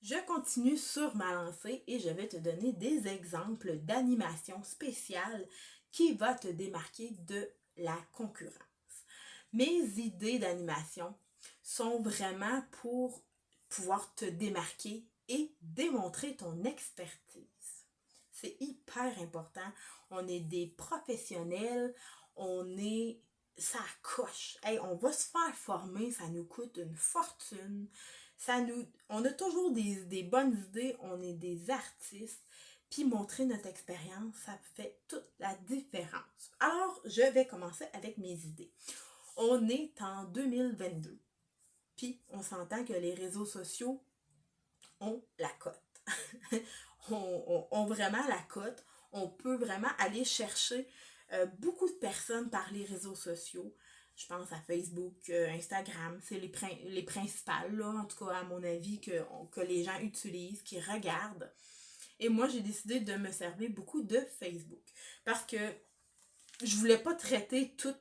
Je continue sur ma lancée et je vais te donner des exemples d'animation spéciale qui va te démarquer de la concurrence. Mes idées d'animation sont vraiment pour pouvoir te démarquer et démontrer ton expertise. C'est hyper important. On est des professionnels, ça coche. Hey, on va se faire former, ça nous coûte une fortune. On a toujours des bonnes idées, on est des artistes, puis montrer notre expérience, ça fait toute la différence. Alors, je vais commencer avec mes idées. On est en 2022, puis on s'entend que les réseaux sociaux ont la cote. ont vraiment la cote. On peut vraiment aller chercher beaucoup de personnes par les réseaux sociaux. Je pense à Facebook, Instagram, c'est les principales, là, en tout cas à mon avis, que les gens utilisent, qui regardent. Et moi, j'ai décidé de me servir beaucoup de Facebook. Parce que je voulais pas traiter tout,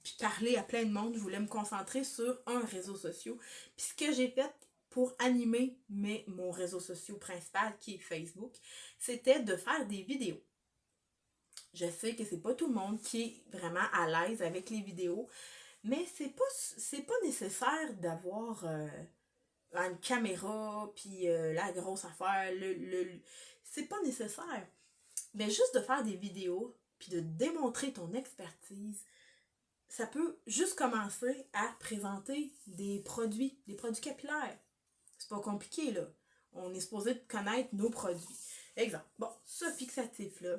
puis parler à plein de monde. Je voulais me concentrer sur un réseau social. Puis ce que j'ai fait pour animer mon réseau social principal, qui est Facebook, c'était de faire des vidéos. Je sais que c'est pas tout le monde qui est vraiment à l'aise avec les vidéos, mais c'est pas nécessaire d'avoir une caméra puis la grosse affaire. C'est pas nécessaire. Mais juste de faire des vidéos puis de démontrer ton expertise, ça peut juste commencer à présenter des produits capillaires. C'est pas compliqué, là. On est supposé connaître nos produits. Exemple, bon, ce fixatif-là,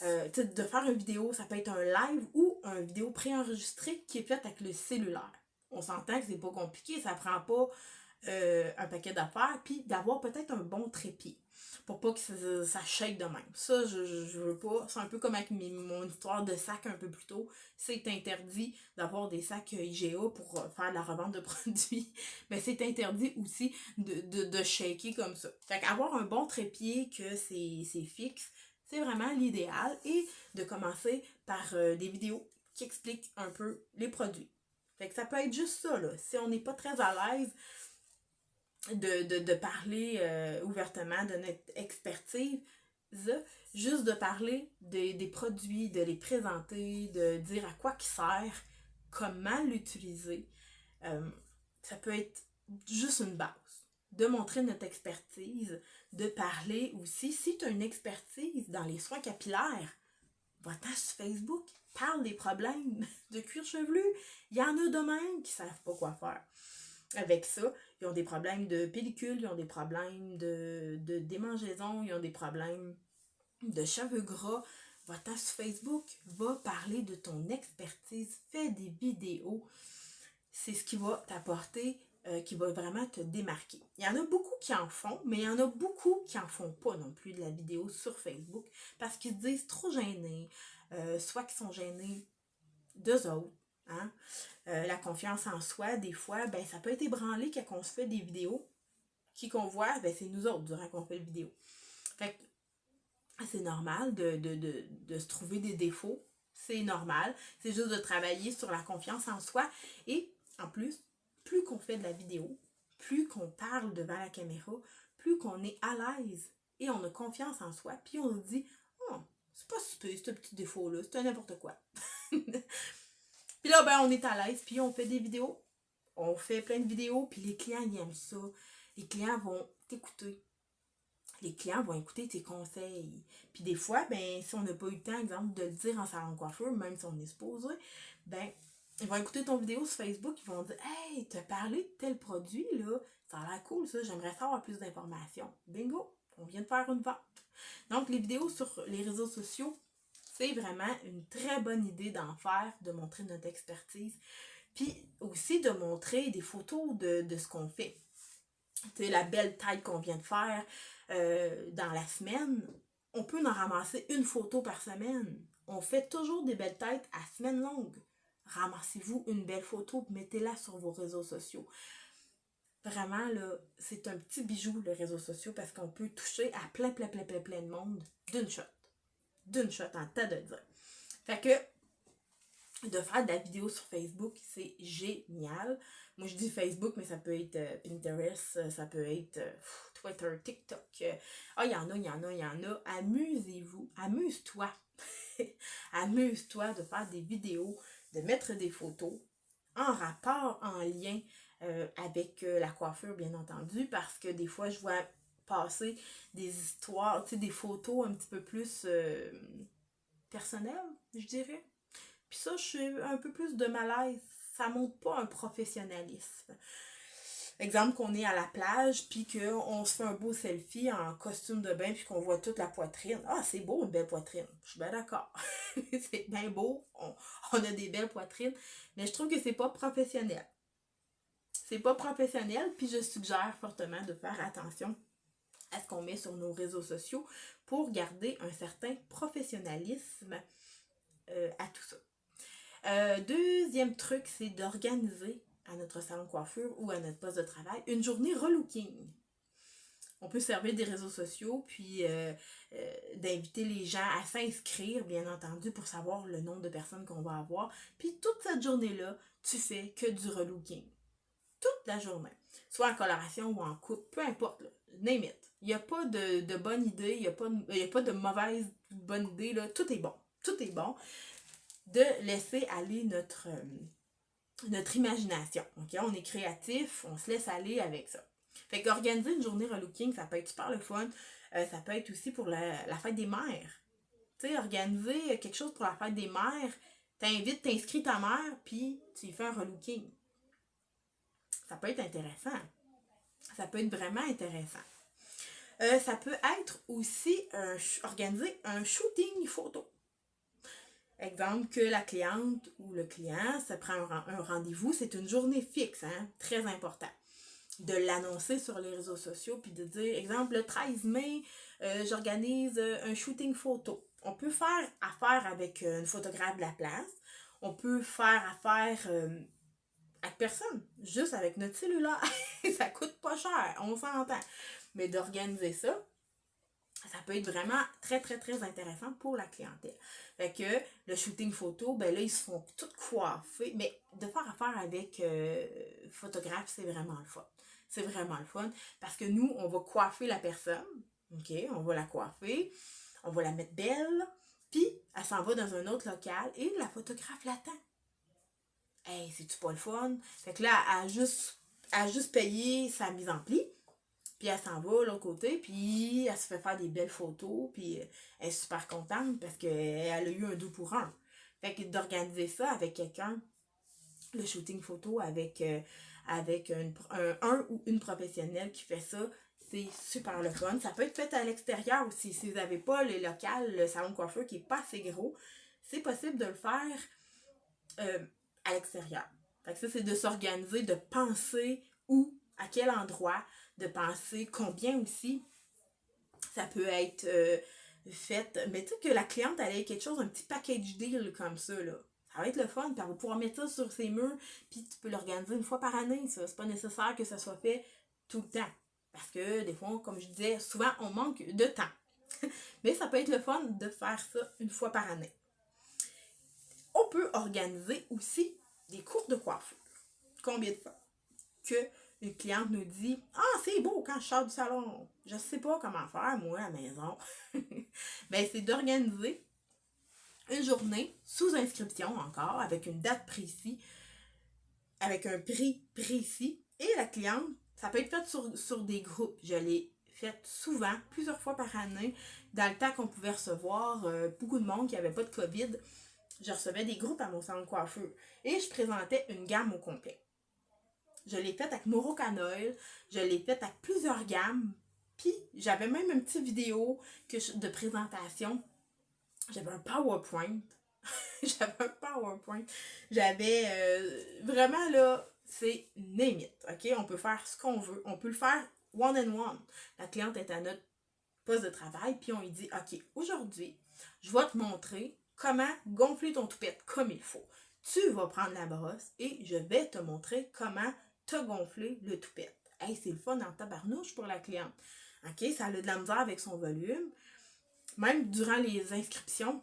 de faire une vidéo, ça peut être un live ou une vidéo préenregistrée qui est faite avec le cellulaire. On s'entend que c'est pas compliqué, ça prend pas un paquet d'affaires, puis d'avoir peut-être un bon trépied pour pas que ça shake de même. Ça, je veux pas. C'est un peu comme avec mon histoire de sac un peu plus tôt. C'est interdit d'avoir des sacs IGA pour faire de la revente de produits. Mais c'est interdit aussi de shaker comme ça. Fait qu'avoir un bon trépied, que c'est fixe, c'est vraiment l'idéal. Et de commencer par des vidéos qui expliquent un peu les produits. Fait que ça peut être juste ça, là. Si on n'est pas très à l'aise de parler ouvertement de notre expertise, juste de parler des produits, de les présenter, de dire à quoi ils servent, comment l'utiliser, ça peut être juste une base. De montrer notre expertise, de parler aussi, si tu as une expertise dans les soins capillaires, va-t'en sur Facebook, parle des problèmes de cuir chevelu. Il y en a de même qui savent pas quoi faire avec ça. Ils ont des problèmes de pellicule, ils ont des problèmes de démangeaison, ils ont des problèmes de cheveux gras. Va-t'en sur Facebook, va parler de ton expertise, fais des vidéos. C'est ce qui va t'apporter, qui va vraiment te démarquer. Il y en a beaucoup qui en font, mais il y en a beaucoup qui en font pas non plus de la vidéo sur Facebook parce qu'ils se disent trop gênés, soit qu'ils sont gênés d'eux autres. Hein? La confiance en soi, des fois, ben, ça peut être ébranlé quand on se fait des vidéos. Qui qu'on voit, ben, c'est nous autres durant qu'on fait la vidéo. Fait que c'est normal de se trouver des défauts. C'est normal. C'est juste de travailler sur la confiance en soi. Et en plus, plus qu'on fait de la vidéo, plus qu'on parle devant la caméra, plus qu'on est à l'aise et on a confiance en soi. Puis on se dit, oh, c'est pas super ce petit défaut-là, c'est n'importe quoi. Puis là, ben, on est à l'aise, puis on fait des vidéos. On fait plein de vidéos, puis les clients, ils aiment ça. Les clients vont t'écouter. Les clients vont écouter tes conseils. Puis des fois, ben, si on n'a pas eu le temps, exemple, de le dire en salon de coiffure, même si on est supposé, ben, ils vont écouter ton vidéo sur Facebook, ils vont dire « Hey, t'as parlé de tel produit, là, ça a l'air cool, ça, j'aimerais savoir plus d'informations. » Bingo, on vient de faire une vente. Donc, les vidéos sur les réseaux sociaux, c'est vraiment une très bonne idée d'en faire, de montrer notre expertise. Puis aussi de montrer des photos de ce qu'on fait. Tu sais, la belle taille qu'on vient de faire dans la semaine, on peut en ramasser une photo par semaine. On fait toujours des belles têtes à semaine longue. Ramassez-vous une belle photo, mettez-la sur vos réseaux sociaux. Vraiment, là, c'est un petit bijou, les réseaux sociaux, parce qu'on peut toucher à plein de monde d'une shot. D'une shot, en tas de dire. Fait que, de faire de la vidéo sur Facebook, c'est génial. Moi, je dis Facebook, mais ça peut être Pinterest, ça peut être Twitter, TikTok. Il y en a, il y en a, il y en a. Amusez-vous, amuse-toi. Amuse-toi de faire des vidéos, de mettre des photos en rapport, en lien avec la coiffure, bien entendu, parce que des fois, je vois passer des histoires, tu sais, des photos un petit peu plus personnelles, je dirais. Puis ça, je suis un peu plus de malaise. Ça montre pas un professionnalisme. Exemple qu'on est à la plage, puis qu'on se fait un beau selfie en costume de bain, puis qu'on voit toute la poitrine. Ah, c'est beau, une belle poitrine. Je suis bien d'accord. C'est bien beau. On a des belles poitrines. Mais je trouve que c'est pas professionnel. C'est pas professionnel, puis je suggère fortement de faire attention à ce qu'on met sur nos réseaux sociaux pour garder un certain professionnalisme à tout ça. Deuxième truc, c'est d'organiser à notre salon de coiffure ou à notre poste de travail une journée relooking. On peut servir des réseaux sociaux, puis d'inviter les gens à s'inscrire, bien entendu, pour savoir le nombre de personnes qu'on va avoir. Puis toute cette journée-là, tu fais que du relooking. Toute la journée. Soit en coloration ou en coupe, peu importe, là, name it. Il n'y a pas de bonne idée, il n'y a pas de mauvaise bonne idée, là. Tout est bon. Tout est bon. De laisser aller notre imagination. Okay? On est créatif, on se laisse aller avec ça. Fait qu'organiser une journée relooking, ça peut être super le fun. Ça peut être aussi pour la fête des mères. Tu sais, organiser quelque chose pour la fête des mères, t'inscris ta mère, puis tu lui fais un relooking. Ça peut être intéressant. Ça peut être vraiment intéressant. Ça peut être aussi organiser un shooting photo. Exemple que la cliente ou le client se prend un rendez-vous, c'est une journée fixe, hein, très important. De l'annoncer sur les réseaux sociaux, puis de dire, exemple, le 13 mai, j'organise un shooting photo. On peut faire affaire avec une photographe de la place. On peut faire affaire avec personne, juste avec notre cellulaire. Ça coûte pas cher, on s'entend. Mais d'organiser ça, ça peut être vraiment très, très, très intéressant pour la clientèle. Fait que le shooting photo, ben là, ils se font tout coiffer. Mais de faire affaire avec photographe, c'est vraiment le fun. C'est vraiment le fun. Parce que nous, on va coiffer la personne. OK? On va la coiffer. On va la mettre belle. Puis, elle s'en va dans un autre local et la photographe l'attend. Hey, c'est-tu pas le fun? Fait que là, elle a juste payé sa mise en pli. Puis elle s'en va de l'autre côté, puis elle se fait faire des belles photos, puis elle est super contente parce qu'elle a eu un 2 pour 1. Fait que d'organiser ça avec quelqu'un, le shooting photo avec un ou une professionnelle qui fait ça, c'est super le fun. Ça peut être fait à l'extérieur aussi. Si vous n'avez pas le local, le salon de coiffeur qui n'est pas assez gros, c'est possible de le faire à l'extérieur. Fait que ça, c'est de s'organiser, de penser où, à quel endroit, de penser combien aussi ça peut être fait. Mais tu sais que la cliente, elle ait quelque chose, un petit package deal comme ça, là. Ça va être le fun, puis elle va pouvoir mettre ça sur ses murs, puis tu peux l'organiser une fois par année, ça. C'est pas nécessaire que ça soit fait tout le temps. Parce que des fois, comme je disais, souvent on manque de temps. Mais ça peut être le fun de faire ça une fois par année. On peut organiser aussi des cours de coiffure. Combien de fois que une cliente nous dit « Ah, c'est beau quand je sors du salon. Je sais pas comment faire, moi, à la maison. » Ben, c'est d'organiser une journée sous inscription encore, avec une date précise, avec un prix précis. Et la cliente, ça peut être fait sur des groupes. Je l'ai fait souvent, plusieurs fois par année, dans le temps qu'on pouvait recevoir beaucoup de monde qui n'avait pas de COVID. Je recevais des groupes à mon salon de coiffure et je présentais une gamme au complet. Je l'ai faite avec Morocanoil, je l'ai faite avec plusieurs gammes, puis j'avais même une petite vidéo de présentation. J'avais un PowerPoint. J'avais vraiment là, c'est name it, ok? On peut faire ce qu'on veut. On peut le faire one-on-one. La cliente est à notre poste de travail, puis on lui dit, ok, aujourd'hui, je vais te montrer comment gonfler ton toupette comme il faut. Tu vas prendre la brosse et je vais te montrer comment te gonfler le toupette. Hey, c'est le fun en tabarnouche pour la cliente. OK, ça a de la misère avec son volume. Même durant les inscriptions,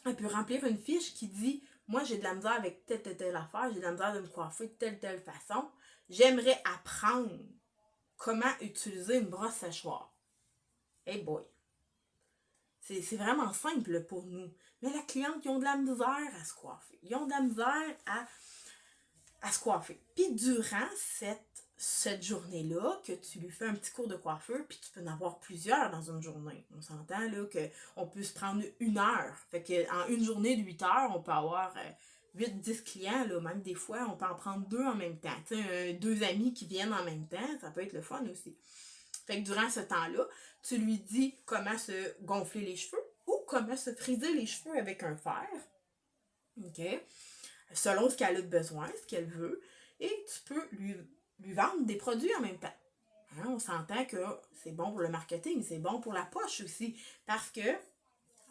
elle peut remplir une fiche qui dit moi j'ai de la misère avec telle affaire, j'ai de la misère de me coiffer de telle façon. J'aimerais apprendre comment utiliser une brosse séchoir. Hey boy! C'est vraiment simple pour nous. Mais la cliente, ils ont de la misère à se coiffer. Ils ont de la misère à se coiffer. Puis durant cette journée-là, que tu lui fais un petit cours de coiffeur, puis tu peux en avoir plusieurs dans une journée. On s'entend là qu'on peut se prendre 1 heure. Fait qu'en une journée de 8 heures, on peut avoir 8-10 clients, là, même des fois, on peut en prendre 2 en même temps. Tu sais, 2 amis qui viennent en même temps, ça peut être le fun aussi. Fait que durant ce temps-là, tu lui dis comment se gonfler les cheveux ou comment se friser les cheveux avec un fer. OK? Selon ce qu'elle a besoin, ce qu'elle veut. Et tu peux lui vendre des produits en même temps. Hein, on s'entend que c'est bon pour le marketing, c'est bon pour la poche aussi. Parce que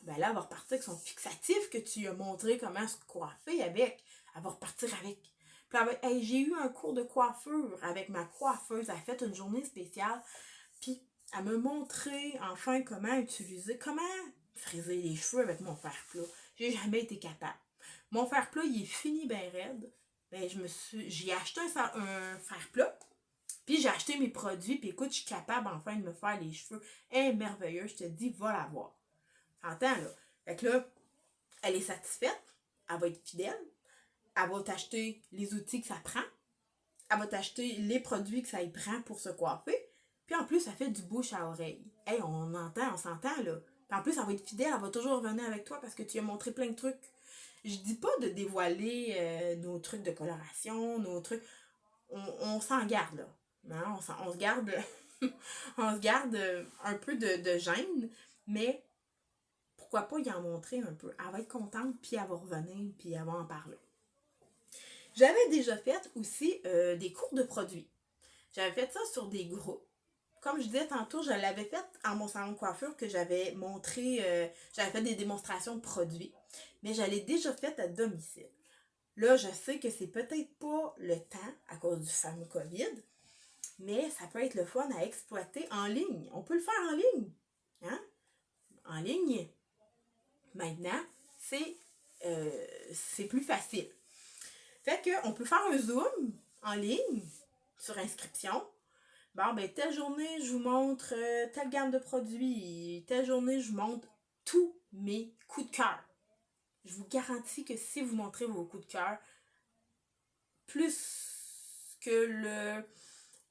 ben là, elle va repartir avec son fixatif que tu lui as montré comment se coiffer avec. Elle va repartir avec. Puis elle va, hey, j'ai eu un cours de coiffure avec ma coiffeuse. Elle a fait une journée spéciale. Puis elle m'a montré enfin comment friser les cheveux avec mon fer plat. J'ai jamais été capable. Mon fer plat, il est fini ben raide. Ben, j'ai acheté un fer plat. Puis j'ai acheté mes produits. Puis écoute, je suis capable enfin de me faire les cheveux. Merveilleux, je te dis, va la voir. T'entends, là? Fait que là, elle est satisfaite. Elle va être fidèle. Elle va t'acheter les outils que ça prend. Elle va t'acheter les produits que ça y prend pour se coiffer. Puis en plus, ça fait du bouche à oreille. Hey, on s'entend, là. Puis en plus, elle va être fidèle, elle va toujours revenir avec toi parce que tu lui as montré plein de trucs. Je dis pas de dévoiler nos trucs de coloration, nos trucs. On s'en garde, là. Non, on se garde. On se garde un peu de gêne, mais pourquoi pas y en montrer un peu. Elle va être contente, puis elle va revenir, puis elle va en parler. J'avais déjà fait aussi des cours de produits. J'avais fait ça sur des groupes. Comme je disais tantôt, je l'avais fait en mon salon de coiffure que j'avais montré, j'avais fait des démonstrations de produits, mais je l'ai déjà fait à domicile. Là, je sais que c'est peut-être pas le temps à cause du fameux COVID, mais ça peut être le fun à exploiter en ligne. On peut le faire en ligne. Hein? En ligne, maintenant, c'est plus facile. Fait qu'on peut faire un Zoom en ligne sur inscription. Bon, ben, telle journée, je vous montre telle gamme de produits. Telle journée, je vous montre tous mes coups de cœur. Je vous garantis que si vous montrez vos coups de cœur, plus que le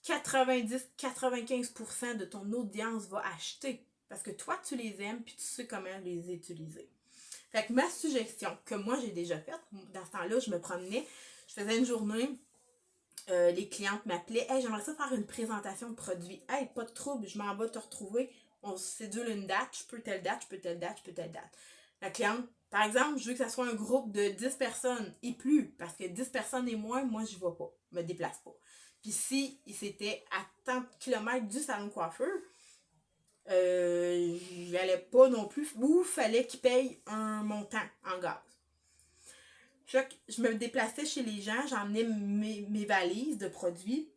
90-95% de ton audience va acheter. Parce que toi, tu les aimes puis tu sais comment les utiliser. Fait que ma suggestion, que moi j'ai déjà faite, dans ce temps-là, je me promenais, je faisais une journée, les clientes m'appelaient, hey, j'aimerais ça faire une présentation de produit. Hey, pas de trouble, je m'en vais te retrouver. On se sédule une date, je peux telle date, je peux telle date, je peux telle date. La cliente, par exemple, je veux que ça soit un groupe de 10 personnes et plus, parce que 10 personnes et moins, moi, je vais pas, je me déplace pas. Puis si c'était à tant de kilomètres du salon de coiffeur, j'allais pas non plus, ou fallait qu'ils payent un montant en gaz. Je me déplaçais chez les gens, j'emmenais mes valises de produits,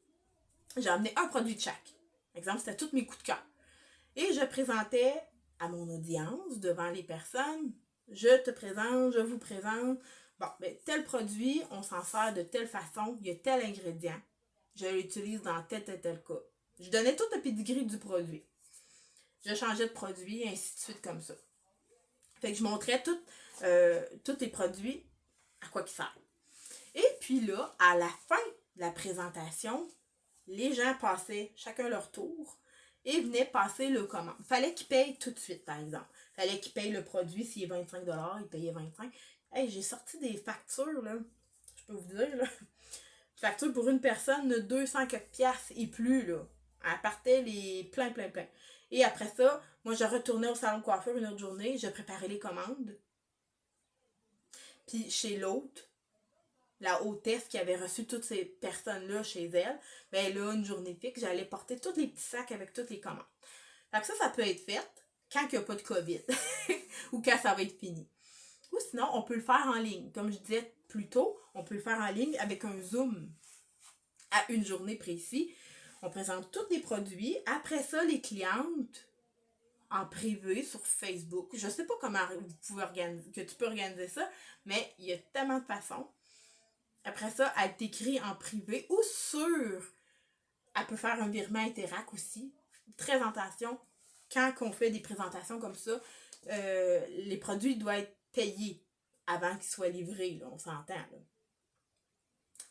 j'emmenais un produit de chaque. Par exemple, c'était tous mes coups de cœur. Et je présentais à mon audience, devant les personnes, je te présente, je vous présente, bon, ben, tel produit, on s'en sert de telle façon, il y a tel ingrédient, je l'utilise dans tel cas. Je donnais tout le pedigree du produit. Je changeais de produit, et ainsi de suite comme ça. Fait que je montrais tous les produits, à quoi ils servent. Et puis là, à la fin de la présentation, les gens passaient chacun leur tour et venaient passer le commande. Fallait qu'ils payent tout de suite, par exemple. Fallait qu'ils payent le produit, s'il est 25 $, ils payaient 25 $. Hey, j'ai sorti des factures, là. Je peux vous dire, là. Facture pour une personne de 200 piastres et plus, là. Elle partait les plein. Et après ça, moi, je retournais au salon de coiffeur une autre journée, je préparais les commandes. Puis chez l'autre, la hôtesse qui avait reçu toutes ces personnes-là chez elle, ben là, une journée fixe, j'allais porter tous les petits sacs avec toutes les commandes. Fait que ça peut être fait quand il n'y a pas de COVID ou quand ça va être fini. Ou sinon, on peut le faire en ligne. Comme je disais plus tôt, on peut le faire en ligne avec un Zoom à une journée précise. On présente tous les produits. Après ça, les clientes en privé sur Facebook. Je sais pas comment vous pouvez que tu peux organiser ça, mais il y a tellement de façons. Après ça, elle t'écrit en privé ou elle peut faire un virement Interac aussi. Très attention, quand on fait des présentations comme ça, les produits doivent être payés avant qu'ils soient livrés, là, on s'entend. Là.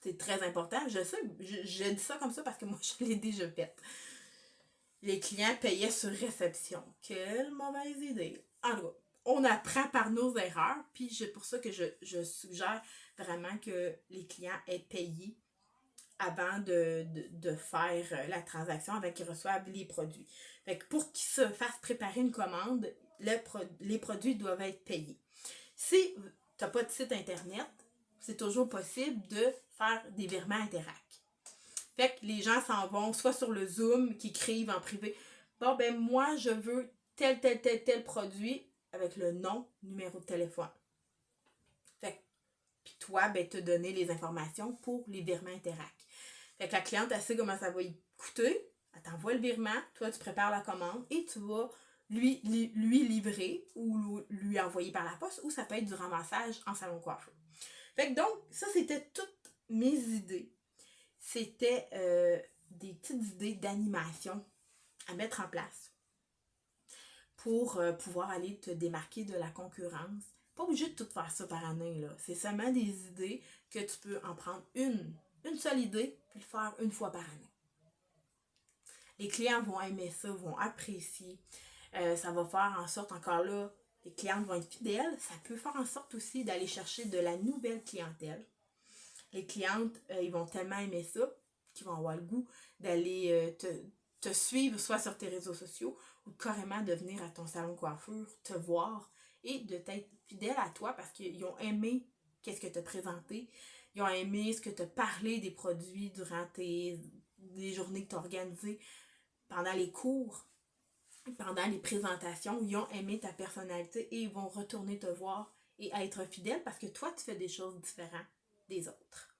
C'est très important. Je sais, je dis ça comme ça parce que moi, je l'ai déjà fait. Les clients payaient sur réception. Quelle mauvaise idée. En tout cas, on apprend par nos erreurs, puis c'est pour ça que je suggère vraiment que les clients aient payé avant de faire la transaction, avant qu'ils reçoivent les produits. Fait que pour qu'ils se fassent préparer une commande, les produits doivent être payés. Si tu n'as pas de site internet, c'est toujours possible de faire des virements Interac. Fait que les gens s'en vont soit sur le Zoom, qui écrivent en privé. Bon, ben moi, je veux tel produit avec le nom, numéro de téléphone. Fait que, puis toi, ben, te donner les informations pour les virements Interac. Fait que la cliente, elle sait comment ça va y coûter. Elle t'envoie le virement, toi, tu prépares la commande et tu vas lui livrer ou lui envoyer par la poste, ou ça peut être du ramassage en salon coiffeur. Fait que donc, ça, c'était toutes mes idées. C'était des petites idées d'animation à mettre en place pour pouvoir aller te démarquer de la concurrence. Pas obligé de tout faire ça par année, là. C'est seulement des idées que tu peux en prendre une seule idée, puis le faire une fois par année. Les clients vont aimer ça, vont apprécier. Ça va faire en sorte, encore là, les clientes vont être fidèles. Ça peut faire en sorte aussi d'aller chercher de la nouvelle clientèle. Les clientes, ils vont tellement aimer ça qu'ils vont avoir le goût d'aller te suivre soit sur tes réseaux sociaux ou carrément de venir à ton salon de coiffure, te voir et de t'être fidèle à toi parce qu'ils ont aimé qu'est-ce que tu as présenté. Ils ont aimé ce que tu as parlé des produits durant les journées que tu as organisées, pendant les cours, pendant les présentations. Ils ont aimé ta personnalité et ils vont retourner te voir et être fidèles parce que toi, tu fais des choses différentes des autres.